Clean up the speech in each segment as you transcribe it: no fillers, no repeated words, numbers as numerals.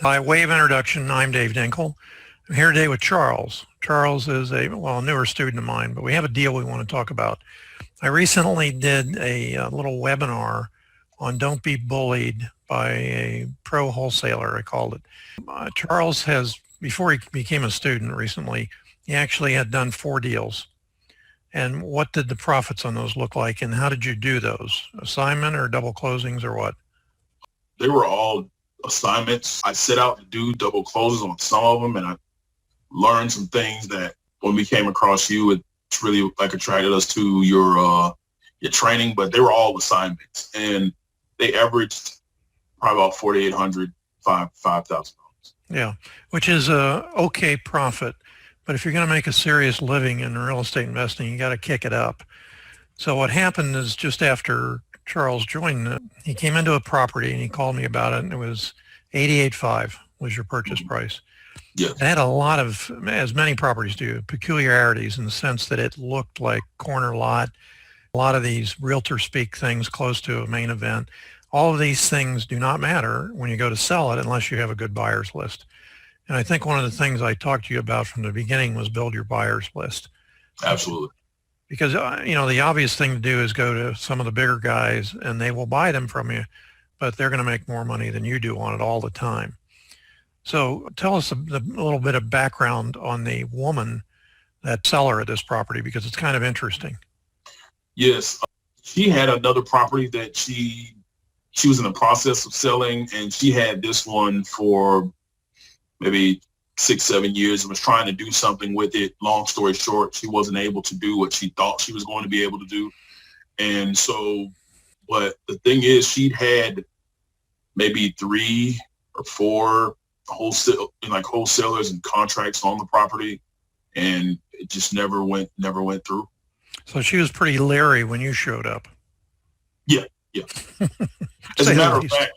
By way of introduction, I'm Dave Dinkel. I'm here today with Charles. Charles is a newer student of mine, but we have a deal we want to talk about. I recently did a little webinar on Don't Be Bullied by a pro wholesaler, I called it. Charles has, before he became a student recently, he actually had done 4 deals. And what did the profits on those look like, and how did you do those? Assignment or double closings or what? They were all assignments. I set out to do double closes on some of them, and I learned some things that when we came across you, it's really like attracted us to your training, but they were all assignments, and they averaged probably about $4,800, $5,000. Yeah, which is a okay profit. But if you're going to make a serious living in real estate investing, you got to kick it up. So what happened is just after Charles joined, he came into a property and he called me about it, and it was $88,500 was your purchase price. Yeah. It had a lot of, as many properties do, peculiarities in the sense that it looked like corner lot. A lot of these realtor speak things close to a main event. All of these things do not matter when you go to sell it unless you have a good buyer's list. And I think one of the things I talked to you about from the beginning was build your buyer's list. Absolutely. Because, the obvious thing to do is go to some of the bigger guys and they will buy them from you, but they're going to make more money than you do on it all the time. So tell us a little bit of background on the woman, that seller of this property, because it's kind of interesting. Yes. She had another property that she was in the process of selling, and she had this one for maybe 6-7 years and was trying to do something with it. Long story short, she wasn't able to do what she thought she was going to be able to do. And so, but the thing is, she'd had maybe 3 or 4 wholesalers and contracts on the property, and it just never went through. So she was pretty leery when you showed up. Yeah. As a matter of fact,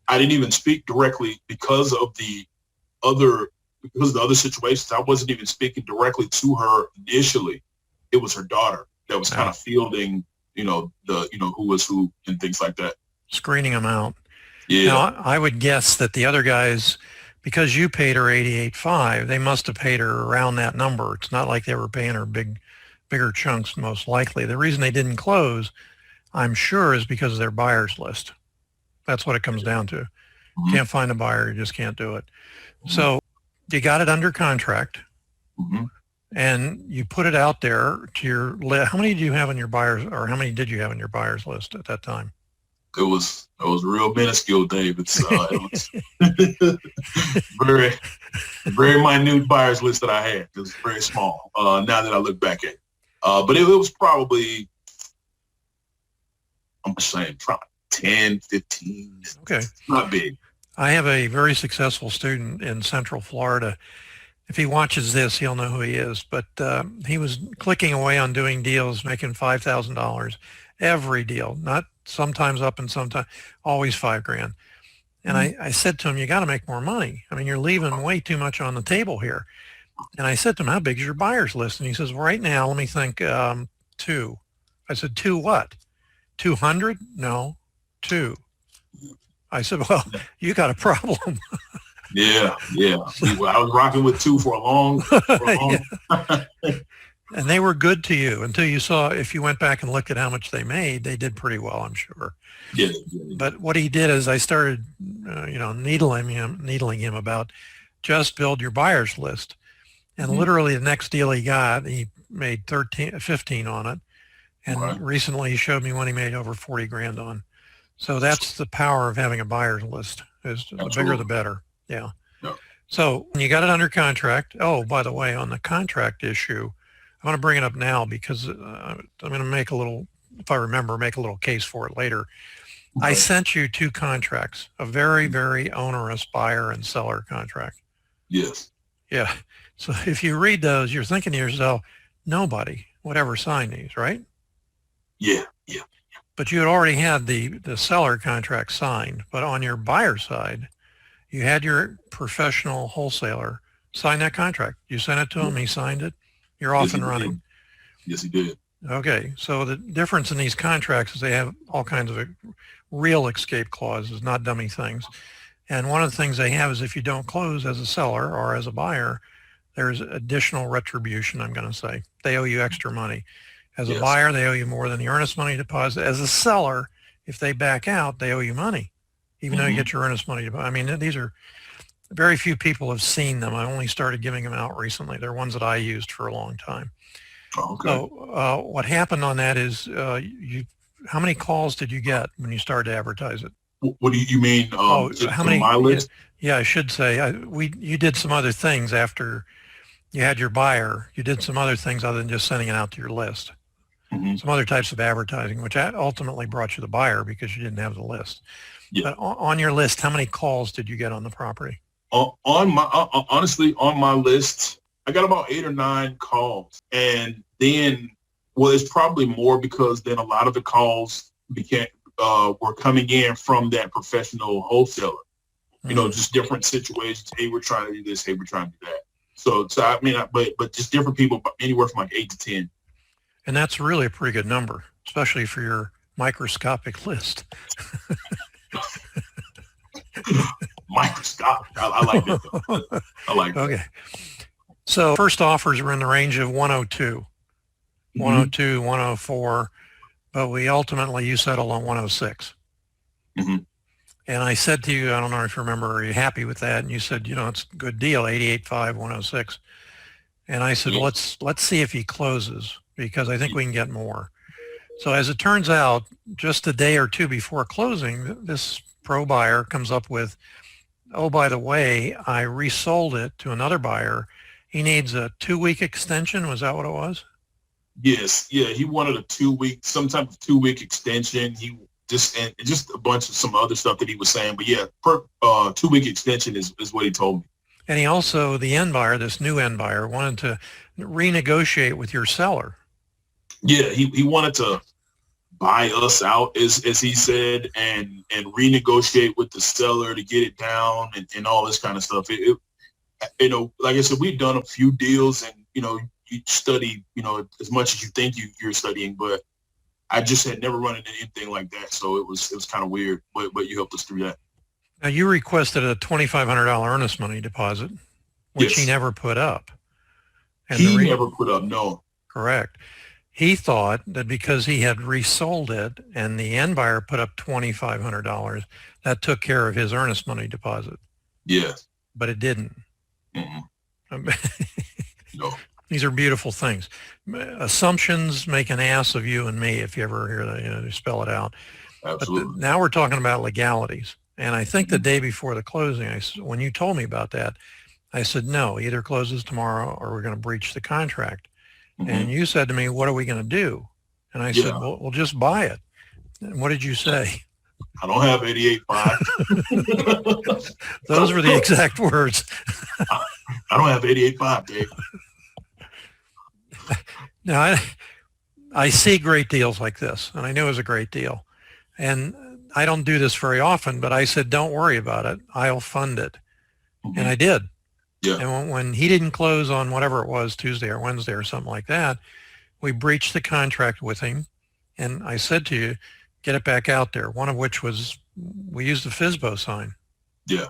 I didn't even speak directly because of the other situations. I wasn't even speaking directly to her initially. It was her daughter that was kind of fielding, who was who and things like that. Screening them out. Yeah. Now, I would guess that the other guys, because you paid her $88,500, they must have paid her around that number. It's not like they were paying her bigger chunks, most likely. The reason they didn't close, I'm sure, is because of their buyer's list. That's what it comes down to. Mm-hmm. Can't find a buyer, you just can't do it. So you got it under contract, and you put it out there to your list. How many did you have on your buyers, or how many did you have on your buyers list at that time? It was real minuscule, Dave. It was very, very minute buyers list that I had. It was very small. Now that I look back at it, but it was probably, I'm saying, probably 10, 15. Okay, it's not big. I have a very successful student in Central Florida. If he watches this, he'll know who he is. But he was clicking away on doing deals, making $5,000 every deal, not sometimes up and sometimes, always $5,000. And I said to him, you got to make more money. I mean, you're leaving way too much on the table here. And I said to him, how big is your buyer's list? And he says, well, right now, let me think, 2. I said, 2 what? 200? No, 2. I said, well, you got a problem. Yeah. I was rocking with 2 for a long And they were good to you until you saw, if you went back and looked at how much they made, they did pretty well, I'm sure. Yeah. But what he did is I started, needling him about just build your buyer's list. And literally the next deal he got, he made 15 on it. And recently he showed me one he made over $40,000 on. So that's the power of having a buyer's list. Is the bigger the better. Yeah. So when you got it under contract, oh, by the way, on the contract issue, I want to bring it up now because I'm going to make a little case for it later. Okay. I sent you 2 contracts, a very, very onerous buyer and seller contract. Yes. Yeah. So if you read those, you're thinking to yourself, nobody would ever sign these, right? Yeah. But you had already had the seller contract signed. But on your buyer side, you had your professional wholesaler sign that contract. You sent it to him, he signed it. You're off and running. Yes, he did. Okay, so the difference in these contracts is they have all kinds of real escape clauses, not dummy things. And one of the things they have is if you don't close as a seller or as a buyer, there's additional retribution, I'm going to say. They owe you extra money. As a Yes. buyer, they owe you more than the earnest money deposit. As a seller, if they back out, they owe you money, even though you get your earnest money deposit. I mean, these are very few people have seen them. I only started giving them out recently. They're ones that I used for a long time. Okay. So what happened on that is how many calls did you get when you started to advertise it? What do you mean? How many? My list? Yeah, I should say you did some other things after you had your buyer. You did some other things other than just sending it out to your list. Some other types of advertising, which ultimately brought you the buyer because you didn't have the list. Yeah. But on your list, how many calls did you get on the property? Honestly, on my list, I got about 8 or 9 calls, and then, well, it's probably more because then a lot of the calls were coming in from that professional wholesaler. You know, just different situations. Hey, we're trying to do this. Hey, we're trying to do that. So I mean, but just different people, anywhere from like 8 to 10. And that's really a pretty good number, especially for your microscopic list. Microscopic. I like that. I like that. Okay. So first offers were in the range of 102, 102, 104, but we ultimately, you settled on 106. And I said to you, I don't know if you remember, are you happy with that? And you said, you know, it's a good deal, 88.5, 106. And I said, well, let's see if he closes because I think we can get more. So as it turns out, just a day or two before closing, this pro buyer comes up with, oh, by the way, I resold it to another buyer. He needs a 2-week extension. Was that what it was? Yes. Yeah. He wanted a 2-week, some type of 2-week extension. He just a bunch of some other stuff that he was saying. But yeah, 2-week extension is what he told me. And he also, the end buyer, this new end buyer, wanted to renegotiate with your seller. Yeah, he wanted to buy us out, as he said, and renegotiate with the seller to get it down and all this kind of stuff. You know, like I said, we've done a few deals, and you know, you study, you know, as much as you think you're studying, but I just had never run into anything like that, so it was kind of weird. But you helped us through that. Now you requested a $2,500 earnest money deposit, which he never put up. And he never put up, no. Correct. He thought that because he had resold it and the end buyer put up $2,500, that took care of his earnest money deposit. Yeah. But it didn't. No. These are beautiful things. Assumptions make an ass of you and me if you ever hear that, you know, spell it out. Absolutely. But now we're talking about legalities. And I think the day before the closing, when you told me about that, I said, no, either closes tomorrow or we're going to breach the contract. And you said to me, what are we going to do? And I said, well, we'll just buy it. And what did you say? I don't have 88.5. Those were the exact words. I don't have 88.5, Dave. Now, I see great deals like this, and I knew it was a great deal. And I don't do this very often, but I said, don't worry about it. I'll fund it. And I did. Yeah. And when he didn't close on whatever it was, Tuesday or Wednesday or something like that, we breached the contract with him. And I said to you, get it back out there. One of which was we used the FSBO sign. Yeah.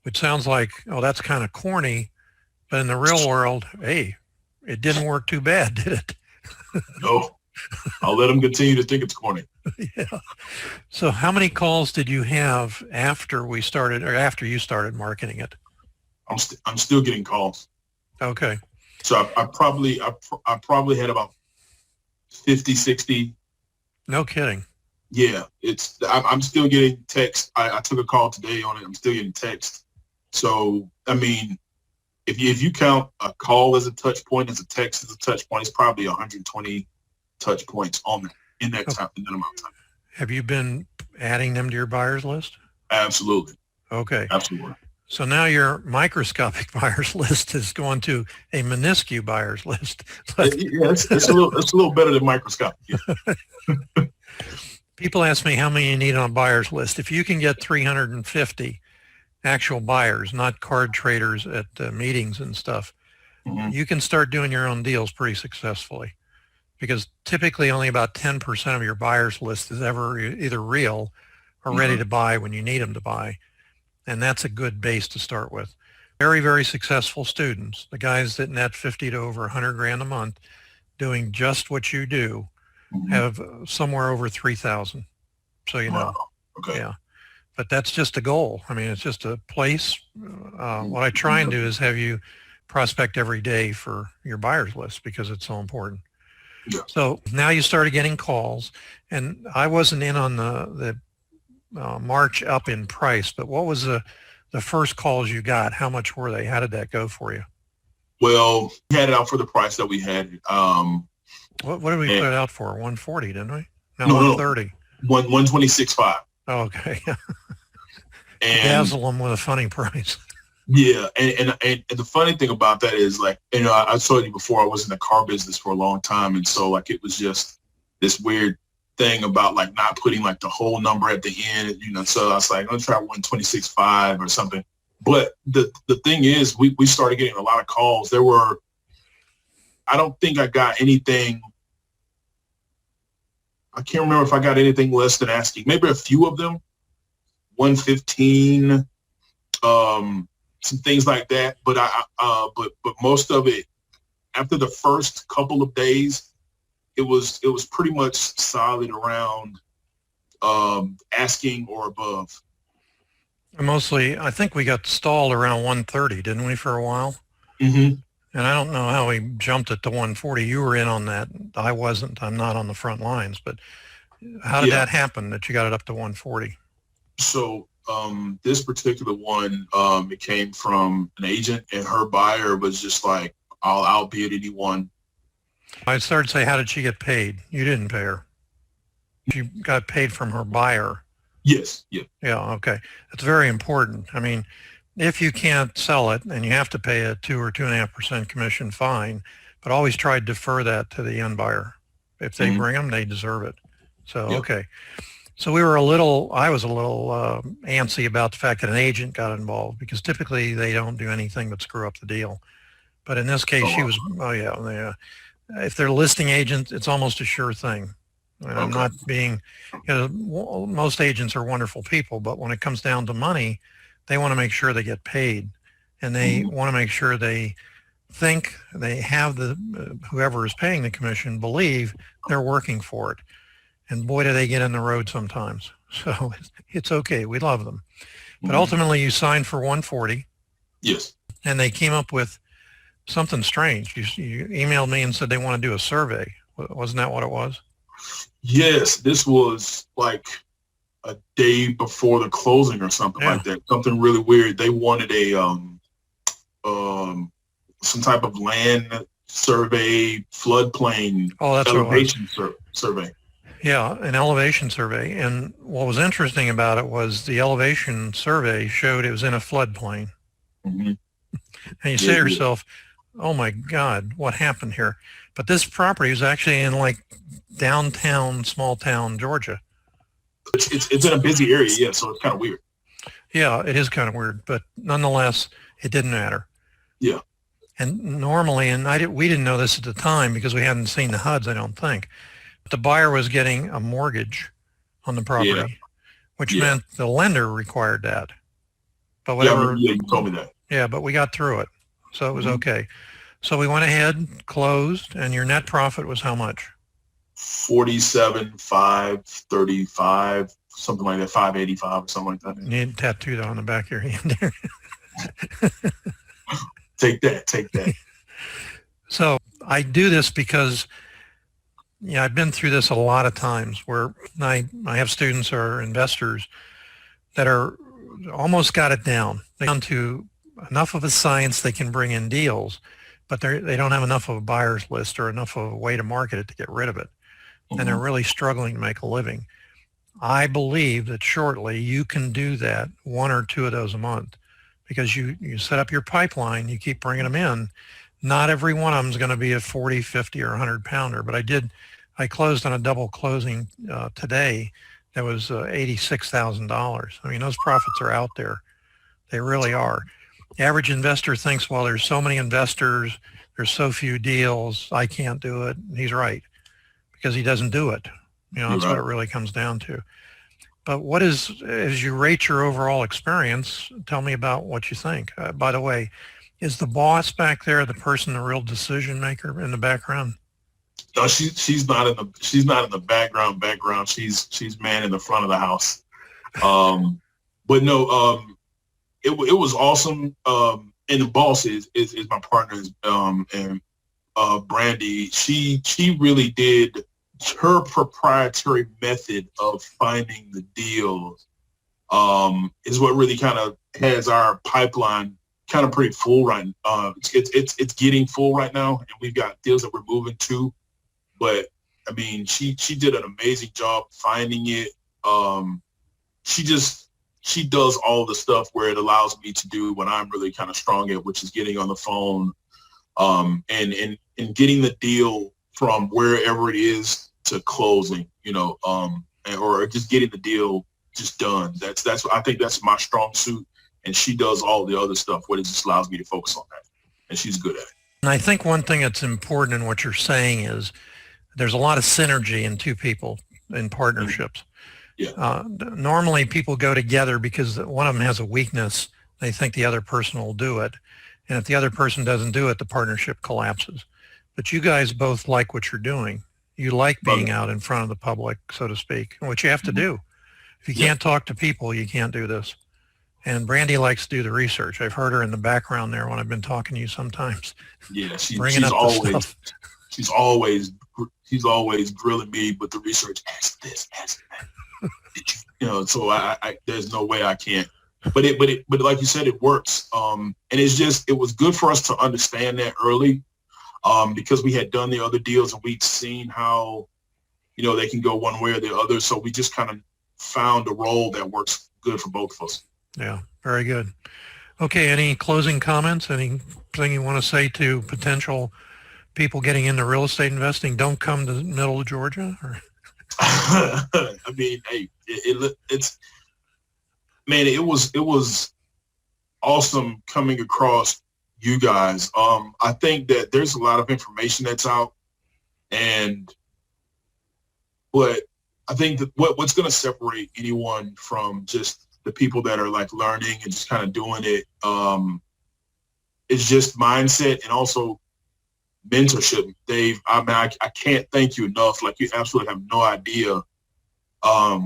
Which sounds like, oh, that's kind of corny. But in the real world, hey, it didn't work too bad, did it? No. I'll let him continue to think it's corny. Yeah. So how many calls did you have after we started or after you started marketing it? I'm still getting calls. Okay. So I probably had about 50, 60. No kidding. Yeah, I'm still getting text. I took a call today on it. I'm still getting text. So I mean, if you count a call as a touch point, as a text as a touch point, it's probably 120 touch points on that in that time, in that amount of time. Have you been adding them to your buyers list? Absolutely. Okay. Absolutely. So now your microscopic buyers list is going to a minuscule buyers list. Yeah, it's a little better than microscopic. Yeah. People ask me how many you need on a buyers list. If you can get 350 actual buyers, not card traders at meetings and stuff, you can start doing your own deals pretty successfully. Because typically only about 10% of your buyers list is ever either real or ready to buy when you need them to buy. And that's a good base to start with. Very, very successful students, the guys that net 50 to over 100 grand a month, doing just what you do, have somewhere over 3,000. So, you know, Wow. Okay. yeah, but that's just a goal. I mean, it's just a place. What I try and do is have you prospect every day for your buyers list because it's so important. Yeah. So now you started getting calls, and I wasn't in on the march up in price, but what was the first calls you got? How much were they? How did that go for you? Well, we had it out for the price that we had it. What did we put it out for? 140, didn't we? No, No, 130. 126.5. Oh, okay. And dazzle them with a funny price. yeah, and the funny thing about that is, like, you know, I told you before, I was in the car business for a long time, and so like it was just this weird thing about like not putting like the whole number at the end, you know. So I was like, I'm gonna try 126.5 or something. But the thing is, we started getting a lot of calls. There were, I don't think I got anything. I can't remember if I got anything less than asking. Maybe a few of them, 115, some things like that. But but most of it, after the first couple of days, it was pretty much solid around asking or above. Mostly, I think we got stalled around 130, didn't we, for a while? Mm-hmm. And I don't know how we jumped it to 140. You were in on that. I wasn't. I'm not on the front lines. But how did that happen that you got it up to 140? So this particular one, it came from an agent, and her buyer was just like, I'll outbid anyone. I started to say, how did she get paid? You didn't pay her. She got paid from her buyer. Yes. Yeah. Yeah. Okay. That's very important. I mean, if you can't sell it and you have to pay a 2 or 2.5% commission, fine, but always try to defer that to the end buyer. If they bring them, they deserve it. So, okay. So I was a little antsy about the fact that an agent got involved because typically they don't do anything but screw up the deal. But in this case, she was, if they're listing agents, it's almost a sure thing. And I'm not being, most agents are wonderful people, but when it comes down to money, they want to make sure they get paid, and they want to make sure they think they have whoever is paying the commission believe they're working for it. And boy, do they get in the road sometimes. So it's okay. We love them. But ultimately you signed for 140. Yes. And they came up with something strange. You emailed me and said they want to do a survey. Wasn't that what it was? Yes. This was like a day before the closing or something like that. Something really weird. They wanted some type of land survey, floodplain elevation survey. Yeah, an elevation survey. And what was interesting about it was the elevation survey showed it was in a floodplain. And you say to yourself, oh my God, what happened here? But this property is actually in like downtown, small town, Georgia. It's in a busy area, yeah, so it's kind of weird. Yeah, it is kind of weird, but nonetheless, it didn't matter. Yeah. And normally, and we didn't know this at the time because we hadn't seen the HUDs, I don't think. But the buyer was getting a mortgage on the property, which meant the lender required that. But whatever. Yeah, you told me that. Yeah, but we got through it, so it was okay. So we went ahead, closed, and your net profit was how much? 47,535, something like that, 585 or something like that. You need to tattoo that on the back of your hand there. Take that. So I do this because I've been through this a lot of times where I have students or investors that are almost got it down. They're down to enough of a science they can bring in deals, but they don't have enough of a buyer's list or enough of a way to market it to get rid of it. And they're really struggling to make a living. I believe that shortly you can do that, 1 or 2 of those a month, because you set up your pipeline, you keep bringing them in. Not every one of them is going to be a 40, 50, or 100 pounder, but I closed on a double closing today that was $86,000. I mean, those profits are out there. They really are. The average investor thinks, well, there's so many investors, there's so few deals, I can't do it. And he's right, because he doesn't do it. That's what it really comes down to. But as you rate your overall experience, tell me about what you think. By the way, is the boss back there the person, the real decision maker in the background? No, she's not in the background. She's man in the front of the house. But no, it was awesome. And the boss is my partner, and Brandy. She really did her proprietary method of finding the deals. Is what really kind of has our pipeline kind of pretty full right now. It's getting full right now, and we've got deals that we're moving to. But I mean, she did an amazing job finding it. She does all the stuff where it allows me to do what I'm really kind of strong at, which is getting on the phone, and getting the deal from wherever it is to closing, or just getting the deal just done. I think that's my strong suit, and she does all the other stuff where it just allows me to focus on that, and she's good at it. And I think one thing that's important in what you're saying is there's a lot of synergy in two people in partnerships. Yeah. Normally people go together because one of them has a weakness. They think the other person will do it. And if the other person doesn't do it, the partnership collapses. But you guys both like what you're doing. You like being out in front of the public, so to speak, which you have to do. If you can't talk to people, you can't do this. And Brandy likes to do the research. I've heard her in the background there when I've been talking to you sometimes. Yeah, she's always grilling me with the research. Ask this, ask that. So I there's no way I can't. But like you said, it works. And it was good for us to understand that early, because we had done the other deals and we'd seen how, they can go one way or the other. So we just kind of found a role that works good for both of us. Yeah, very good. Okay, any closing comments? Anything you want to say to potential people getting into real estate investing? Don't come to the middle of Georgia? Or? I mean, hey, it was awesome coming across you guys. I think that there's a lot of information that's out, but I think that what's going to separate anyone from just the people that are like learning and just kind of doing it, is just mindset and also mentorship. Dave, I mean, I can't thank you enough. Like, you absolutely have no idea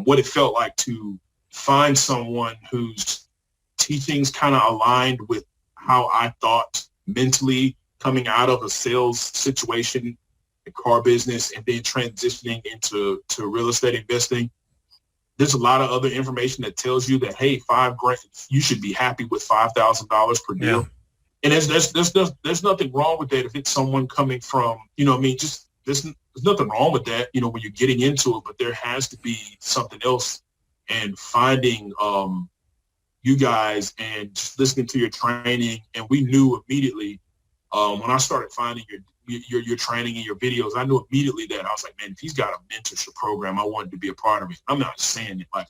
what it felt like to find someone whose teachings kind of aligned with how I thought mentally coming out of a sales situation, a car business, and then transitioning into real estate investing. There's a lot of other information that tells you that, hey, $5,000, you should be happy with $5,000 per deal. Yeah. And there's nothing wrong with that if it's someone coming from, just there's nothing wrong with that, when you're getting into it, but there has to be something else. And finding you guys and just listening to your training, and we knew immediately when I started finding your training and your videos, I knew immediately that I was like, man, if he's got a mentorship program, I wanted to be a part of it. I'm not saying it like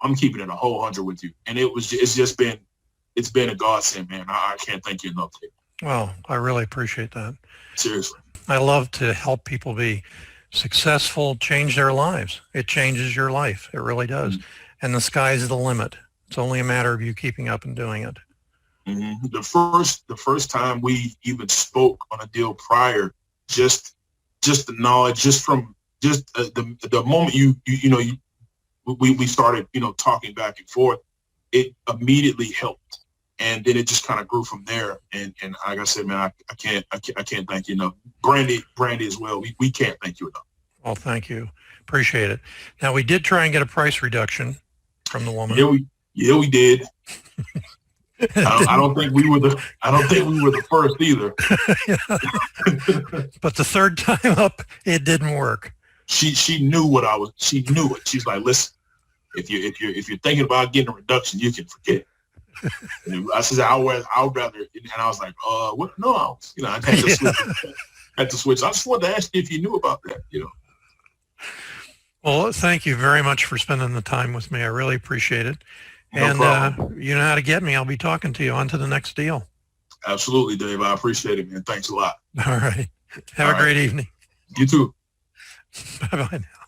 I'm keeping it 100 with you, and it's been a godsend, man. I can't thank you enough, Dave. Well, I really appreciate that. Seriously. I love to help people be successful, change their lives. It changes your life. It really does. Mm-hmm. And the sky's the limit. It's only a matter of you keeping up and doing it. Mm-hmm. The first time we even spoke on a deal prior, just the knowledge, the moment we started, talking back and forth, it immediately helped. And then it just kind of grew from there. And like I said, man, I can't thank you enough. Brandy as well. We can't thank you enough. Well, thank you. Appreciate it. Now, we did try and get a price reduction from the woman. Yeah, we did. I don't think we were the first either. But the third time up, it didn't work. She knew she knew it. She's like, listen, if you're thinking about getting a reduction, you can forget it. And I said, I would rather, and I was like, what? No, I had to switch. I just wanted to ask you if you knew about that, Well, thank you very much for spending the time with me. I really appreciate it. No problem. You know how to get me. I'll be talking to you. On to the next deal. Absolutely, Dave. I appreciate it, man. Thanks a lot. All right. Have a great evening. You too. Bye-bye now.